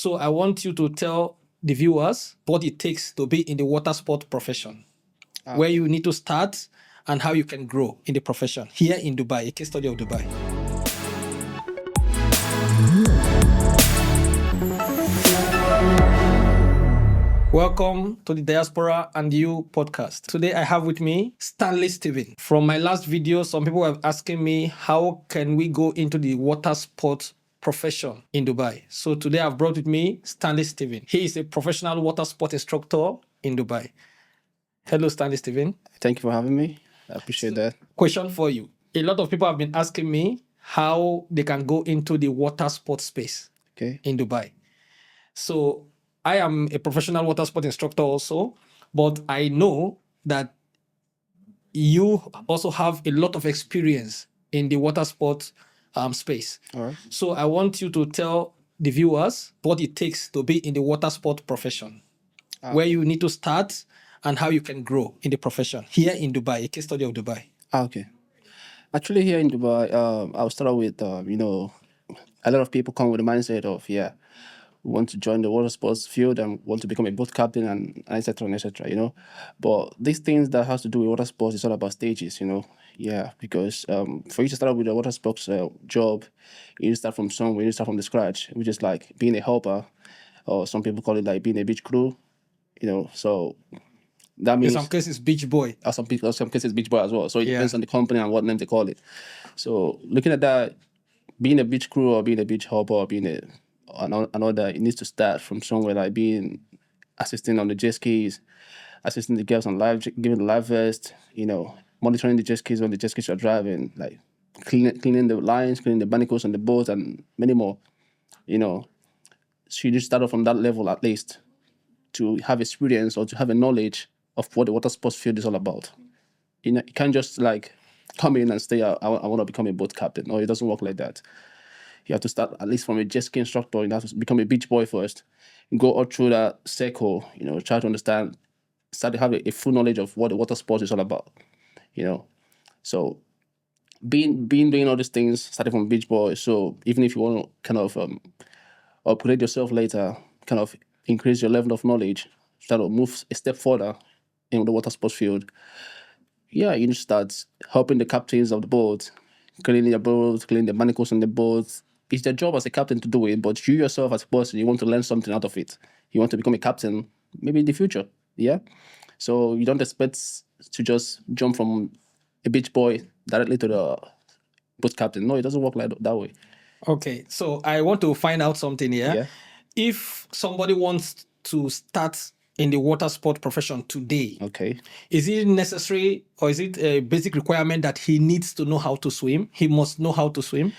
So I want you to tell the viewers what it takes to be in the water sport profession, where you need to start and how you can grow in the profession here in Dubai, a case study of Dubai. Welcome to the Diaspora and You podcast. Today I have with me Stanley Stephen. From my last video, some people were asking me how can we go into the water sport profession in Dubai. So today I've brought with me Stanley Stephen. He is a professional water sport instructor in Dubai. Hello, Stanley Stephen. Thank you for having me. I appreciate that. Question for you. A lot of people have been asking me how they can go into the water sport space in Dubai. So I am a professional water sport instructor also, but I know that you also have a lot of experience in the water sport space. All right. So I want you to tell the viewers what it takes to be in the water sport profession, where you need to start and how you can grow in the profession here in Dubai, a case study of Dubai. Okay. Actually, here in Dubai, I'll start with, a lot of people come with the mindset of, want to join the water sports field and want to become a boat captain and et cetera, But these things that has to do with water sports is all about stages, because for you to start with a water sports job, you need to start from somewhere, you need to start from the scratch, which is like being a helper, or some people call it like being a beach crew, so that means... In some cases, beach boy. Some cases beach boy as well. So it depends on the company and what name they call it. So looking at that, being a beach crew or being a beach helper or being another, it needs to start from somewhere like being assisting on the jet skis, assisting the girls on giving the life vest, monitoring the jet skis when the jet skis are driving, like cleaning the lines, cleaning the barnacles on the boat, and many more. So you just start off from that level at least to have experience or to have a knowledge of what the water sports field is all about. You can't just like come in and say, I want to become a boat captain. No, it doesn't work like that. You have to start at least from a jet ski instructor. You have to become a beach boy first. Go all through that circle, try to understand, start to have a full knowledge of what the water sports is all about, So doing all these things, starting from beach boy. So even if you want to kind of upgrade yourself later, kind of increase your level of knowledge, start to move a step further in the water sports field, you need to start helping the captains of the boat, cleaning the boat, cleaning the barnacles on the boat. It's their job as a captain to do it, but you yourself as a person, you want to learn something out of it. You want to become a captain, maybe in the future, So you don't expect to just jump from a beach boy directly to the boat captain. No, it doesn't work like that way. Okay, so I want to find out something here. Yeah. If somebody wants to start in the water sport profession today, is it necessary or is it a basic requirement that he needs to know how to swim? He must know how to swim?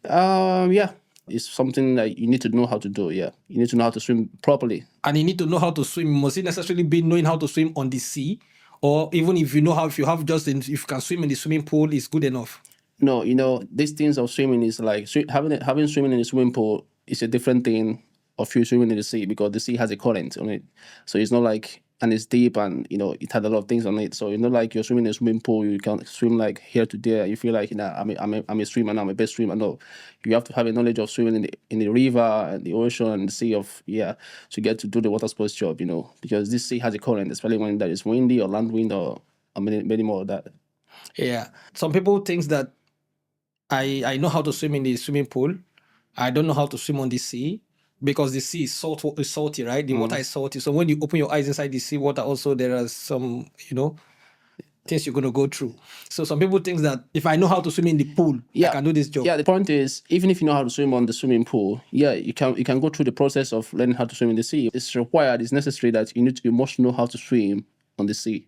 It's something that you need to know how to do, You need to know how to swim properly. And you need to know how to swim. Must it necessarily be knowing how to swim on the sea? Or even if if you can swim in the swimming pool, is good enough? No, these things of swimming is like having swimming in the swimming pool is a different thing of you swimming in the sea, because the sea has a current on it. So it's not like, and it's deep and, it had a lot of things on it. So it's not like you're swimming in a swimming pool, you can swim like here to there. You feel like, I'm a swimmer now, I'm a best swimmer. No, you have to have a knowledge of swimming in the river and the ocean and the sea to get to do the water sports job, because this sea has a current, especially when that is windy or land wind or many more of that. Yeah. Some people think that I know how to swim in the swimming pool. I don't know how to swim on the sea, because the sea is salty, right? The water is salty. So when you open your eyes inside the sea water, also there are some, things you're going to go through. So some people think that if I know how to swim in the pool, I can do this job. Yeah, the point is, even if you know how to swim on the swimming pool, you can go through the process of learning how to swim in the sea. It's required, it's necessary that you must know how to swim on the sea.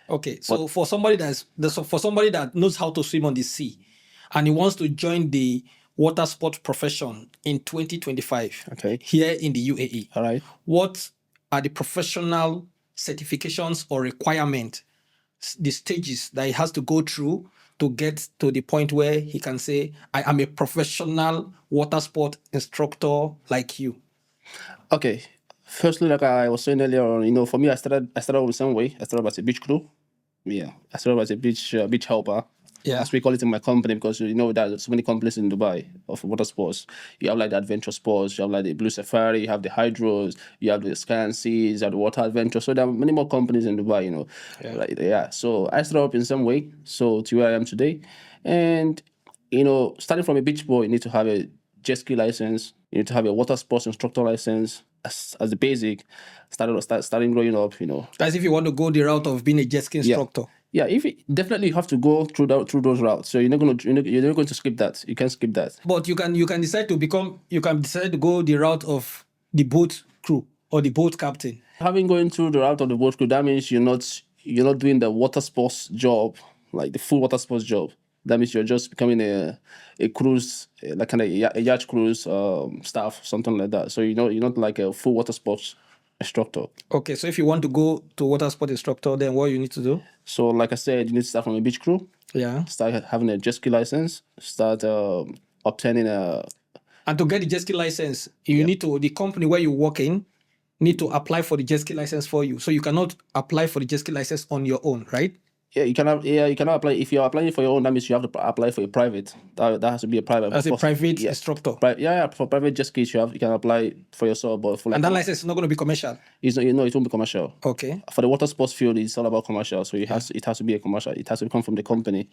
Okay, so for somebody that knows how to swim on the sea and he wants to join the water sport profession in 2025 here in the UAE. All right. What are the professional certifications or requirements, the stages that he has to go through to get to the point where he can say, I am a professional water sport instructor like you? Okay. Firstly, like I was saying earlier on, for me, I started the same way. I started as a beach crew. I started as a beach helper. Yeah. as we call it in my company, because you know there's so many companies in Dubai of water sports. You have like the adventure sports, you have like the Blue Safari, you have the Hydros, you have the Sky and Seas, you have the Water Adventure. So there are many more companies in Dubai, you know. So I started up in some way, so to where I am today. And you know, starting from a beach boy, you need to have a jet ski license, you need to have a water sports instructor license as the basic. Starting growing up, you know. That's if you want to go the route of being a jet ski instructor. Yeah, definitely you have to go through those routes. So you're not going to skip that. You can't skip that. But you can decide to go the route of the boat crew or the boat captain. Having going through the route of the boat crew, that means you're not doing the water sports job, like the full water sports job. That means you're just becoming a cruise, like kind of a yacht cruise staff, something like that. So you're not like a full water sports instructor. Okay, so if you want to go to water sport instructor, then what you need to do? So like I said, you need to start from a beach crew. Yeah. Start having a jet ski license. Start obtaining a. And to get the jet ski license, you need to, the company where you work in need to apply for the jet ski license for you. So you cannot apply for the jet ski license on your own, right? Yeah, you cannot apply. If you're applying for your own, that means you have to apply for a private. That has to be a private. As a private instructor. For private jet skis, you can apply for yourself, but for like, and that license is not going to be commercial. It's not, it won't be commercial. Okay. For the water sports field, it's all about commercial. So it has to be a commercial. It has to come from the company.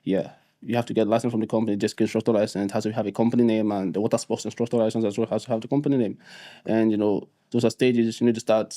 Yeah, you have to get license from the company. Jet ski instructor license, it has to have a company name, and the water sports instructor license as well has to have the company name. And you know, those are stages you need to start.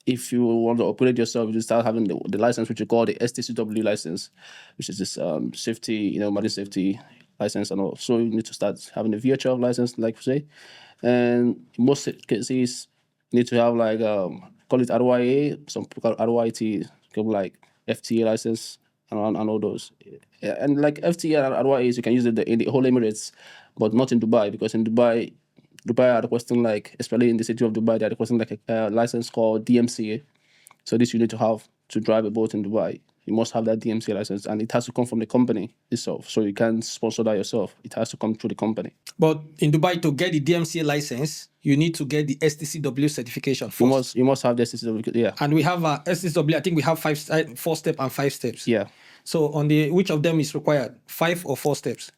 If you want to operate yourself, you start having the license, which you call the STCW license, which is this safety, marine safety license and all. So you need to start having the VHF license, like we say. And in most cases, you need to have like, call it RYA, some people call it RYT, like FTA license and all those. And like FTA and RYAs, you can use it in the whole Emirates, but not in Dubai, because in Dubai are requesting, like, especially in the city of Dubai, they're requesting like a license called DMCA. So this you need to have to drive a boat in Dubai. You must have that DMCA license, and it has to come from the company itself. So you can't sponsor that yourself. It has to come through the company. But in Dubai, to get the DMCA license, you need to get the STCW certification first. You must have the STCW, yeah. And we have a STCW, I think we have 4 steps and 5 steps. Yeah. So which of them is required? 5 or 4 steps?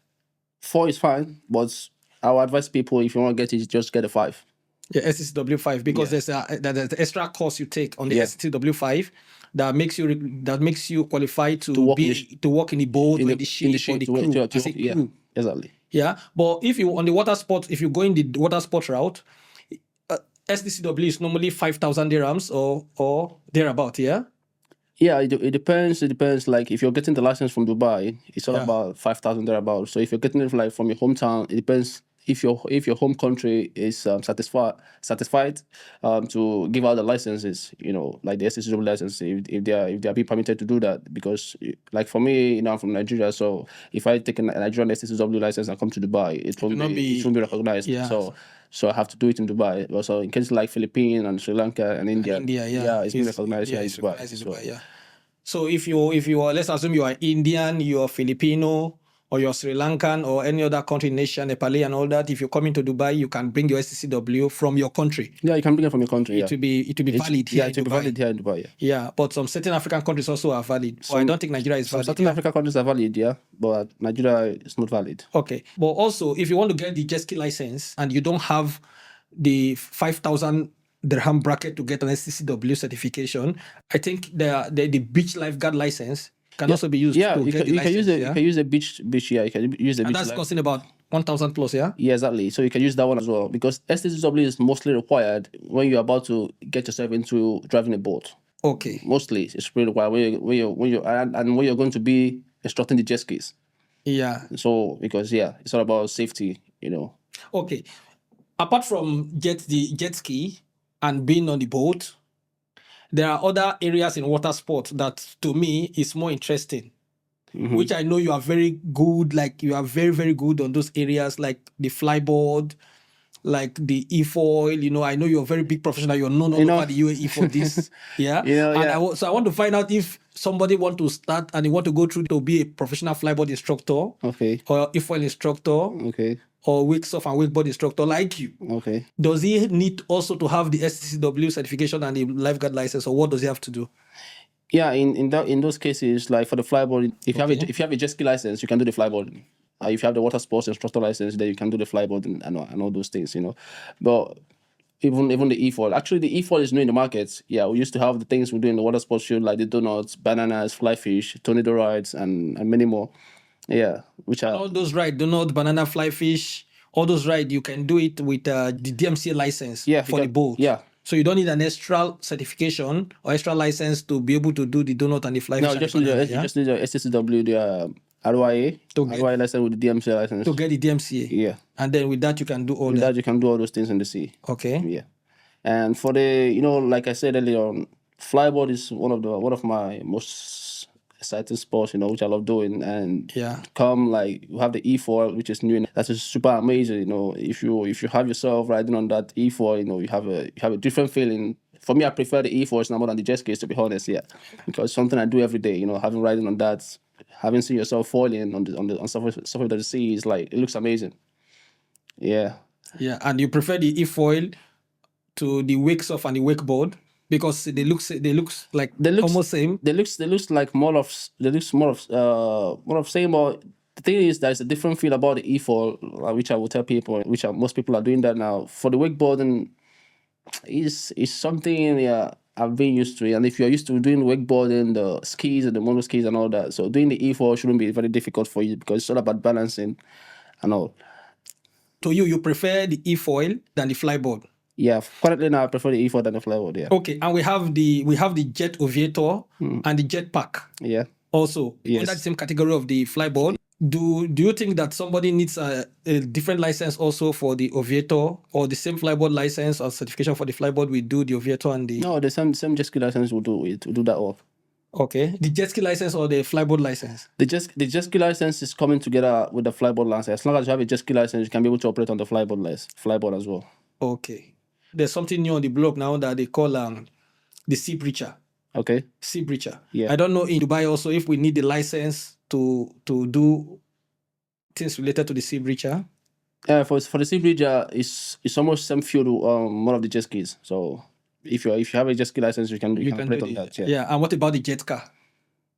4 is fine, but I would advise people, if you want to get it, just get a 5. Yeah, STCW 5, because there's the extra course you take on the STCW 5 that makes you qualified to work in the boat, in the ship, or the crew, as a crew. Yeah, exactly. Yeah, but if you on the water sport, if you go in the water sport route, STCW is normally 5,000 dirhams or thereabout. Yeah. Yeah, it depends. It depends. Like if you're getting the license from Dubai, it's all about 5,000 thereabouts. So if you're getting it like from your hometown, it depends. If your home country is satisfied to give out the licenses, like the STCW license, if they are being permitted to do that, because like for me, I'm from Nigeria, so if I take a Nigerian STCW license and come to Dubai, it won't be recognized. Yeah. So I have to do it in Dubai. Also, in cases like Philippines and Sri Lanka and India, it's been recognized in Dubai. So if you are, let's assume you are Indian, you are Filipino, or you're Sri Lankan or any other country, nation, Nepali and all that, if you come into Dubai, you can bring your STCW from your country. Yeah, you can bring it from your country. It will be valid here. Yeah, it will be valid here in Dubai. Yeah, but some certain African countries also are valid. I don't think Nigeria is valid. Certain African countries are valid, yeah, but Nigeria is not valid. Okay, but also if you want to get the jet ski license and you don't have the 5,000 dirham bracket to get an STCW certification, I think the beach lifeguard license can also be used. Yeah, you can use it. You can use a beach. Yeah, you can use the beach. And that's costing about 1,000 plus. Yeah. Yeah, exactly. So you can use that one as well, because STCW is mostly required when you're about to get yourself into driving a boat. Okay. Mostly, it's pretty required when you're going to be instructing the jet skis. Yeah. So because it's all about safety, Okay. Apart from the jet ski and being on the boat, there are other areas in water sport that to me is more interesting, which I know you are very good. Like you are very, very good on those areas, like the flyboard, like the e-foil. I know you're a very big professional. You're known all over the UAE for this. Yeah. So I want to find out if somebody want to start and they want to go through to be a professional flyboard instructor, okay, or e-foil instructor, okay, or wake surf and wakeboard instructor like you. Okay. Does he need also to have the STCW certification and the lifeguard license, or what does he have to do? Yeah, in those cases, like for the flyboard, if you have a jet ski license, you can do the flyboarding. If you have the water sports instructor license, then you can do the flyboarding and all those things, But even the e-foil. Actually, the e-foil is new in the market. Yeah, we used to have the things we do in the water sports field, like the donuts, bananas, fly fish, tornado rides, and many more. Yeah, which are All those rides, donut, banana, fly fish, all those rides, you can do it with the DMCA license yeah for the boat. yeah. So you don't need an extra certification or extra license to be able to do the donut and the fly No, fish. you and just the need your banana, you just need your SCCW, the RYA, get- RYA license with the DMCA license. to get the DMCA. Yeah, And then with that, you can do all with that. that you can do all those things in the sea. Okay. Yeah, and for the like I said earlier on, flyboard is one of my most exciting sports, which I love doing. And Yeah. we have the e-foil, which is new. That is super amazing. If you have yourself riding on that e-foil, you have a different feeling. For me, I prefer the e-foils now more than the jet skis, to be honest. Yeah, because it's something I do every day. Having riding on that, having seen yourself foiling on surface of the sea is like, it looks amazing. Yeah. Yeah. And you prefer the e-foil to the wake surf and the wakeboard because they look like almost same. They looks like more of same. But the thing is, there's a different feel about the e-foil, which I will tell people, most people are doing that now. For the wakeboarding, is something, yeah, I've been used to it. And if you're used to doing wakeboarding, the skis and the mono skis and all that, so doing the e-foil shouldn't be very difficult for you because it's all about balancing and all. To you prefer the e-foil than the flyboard. Yeah, currently now I prefer the e-foil than the flyboard. Yeah. Okay, and we have the jet aviator and the jet pack. Yeah. Also Yes. under the same category of the flyboard. Do you think that somebody needs a different license also for the aviator, or the same flyboard license or certification for the flyboard we do the aviator and the No, the same jet ski license will do it. Will do that all. Okay, the jet ski license or the flyboard license? The jet ski license is coming together with the flyboard license. As long as you have a jet ski license, you can be able to operate on the flyboard as well. Okay. There's something new on the blog now that they call the sea breacher. Okay. Sea breacher. Yeah. I don't know in Dubai also if we need the license to do things related to the sea breacher. For the sea breacher, it's almost same field more of the jet skis. So if you have a jet ski license, you can operate on that. Yeah. And what about the jet car?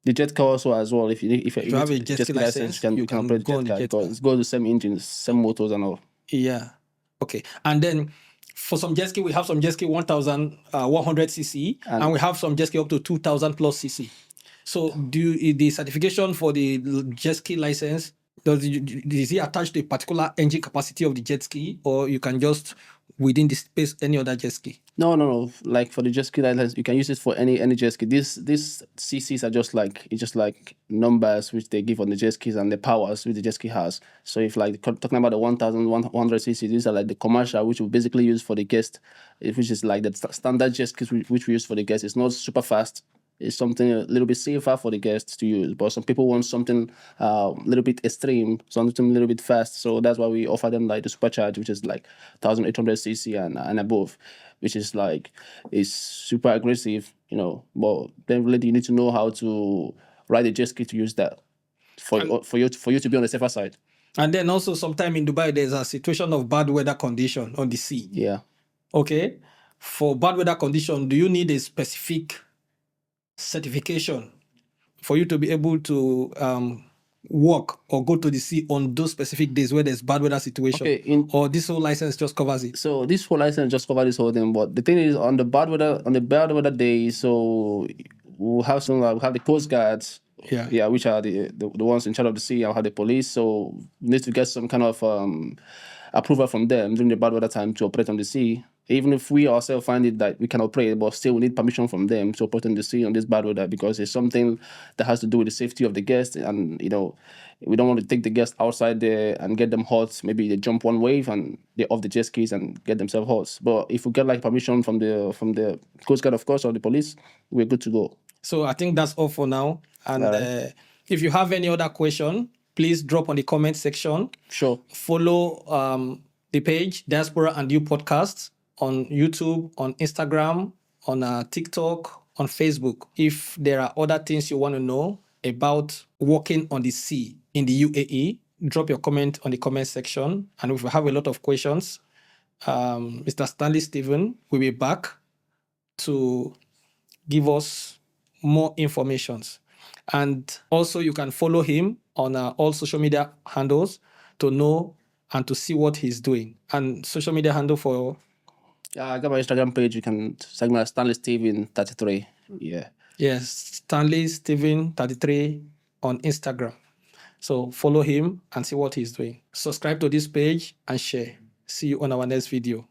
The jet car also as well. If you have a jet ski license, you can operate go on jet the car. jet It's got the same engines, same motors and all. Yeah. Okay. And then for some jet ski, we have some jet ski 1,100 cc, and we have some jet ski up to 2,000 plus cc. So the certification for the jet ski license, is it attached to a particular engine capacity of the jet ski, or you can just within the space any other jet ski? No. Like for the jet ski license, you can use it for any jet ski. These CCs are just like numbers which they give on the jet skis and the powers which the jet ski has. So if like talking about the 1,100 cc, these are like the commercial, which we basically use for the guest, which is like the standard jet skis which we use for the guest. It's not super fast. It's something a little bit safer for the guests to use, but some people want something a little bit extreme, something a little bit fast. So that's why we offer them like the supercharge, which is like 1,800 cc and above, which is like is super aggressive, But then really you need to know how to ride a jet ski to use that for you to be on the safer side. And then also sometime in Dubai there's a situation of bad weather condition on the sea. Yeah. Okay. For bad weather condition, do you need a specific certification for you to be able to walk or go to the sea on those specific days where there's bad weather situation? Okay, or this whole license just covers it? So this whole license just covers this whole thing. But the thing is, on the bad weather days, so we'll have the coast guards. Yeah, which are the ones in charge of the sea. I'll have the police. So we need to get some kind of approval from them during the bad weather time to operate on the sea. Even if we ourselves find it that we can operate, but still we need permission from them to operate on the sea on this bad weather, because it's something that has to do with the safety of the guests. And we don't want to take the guests outside there and get them hot. Maybe they jump one wave and they're off the jet skis and get themselves hot. But if we get like permission from the Coast Guard, of course, or the police, we're good to go. So I think that's all for now. And if you have any other question, please drop on the comment section. Sure. Follow the page Diaspora and You Podcast on YouTube, on Instagram, on TikTok, on Facebook. If there are other things you want to know about walking on the sea in the UAE, drop your comment on the comment section. And if you have a lot of questions, Mr. Stanley Stephen will be back to give us more informations. And also you can follow him on all social media handles to know and to see what he's doing. And social media handle for Yeah, I got my Instagram page. You can check my Stanley Steven 33. Yeah. yes, Stanley Steven 33 on Instagram. So follow him and see what he's doing. Subscribe to this page and share. See you on our next video.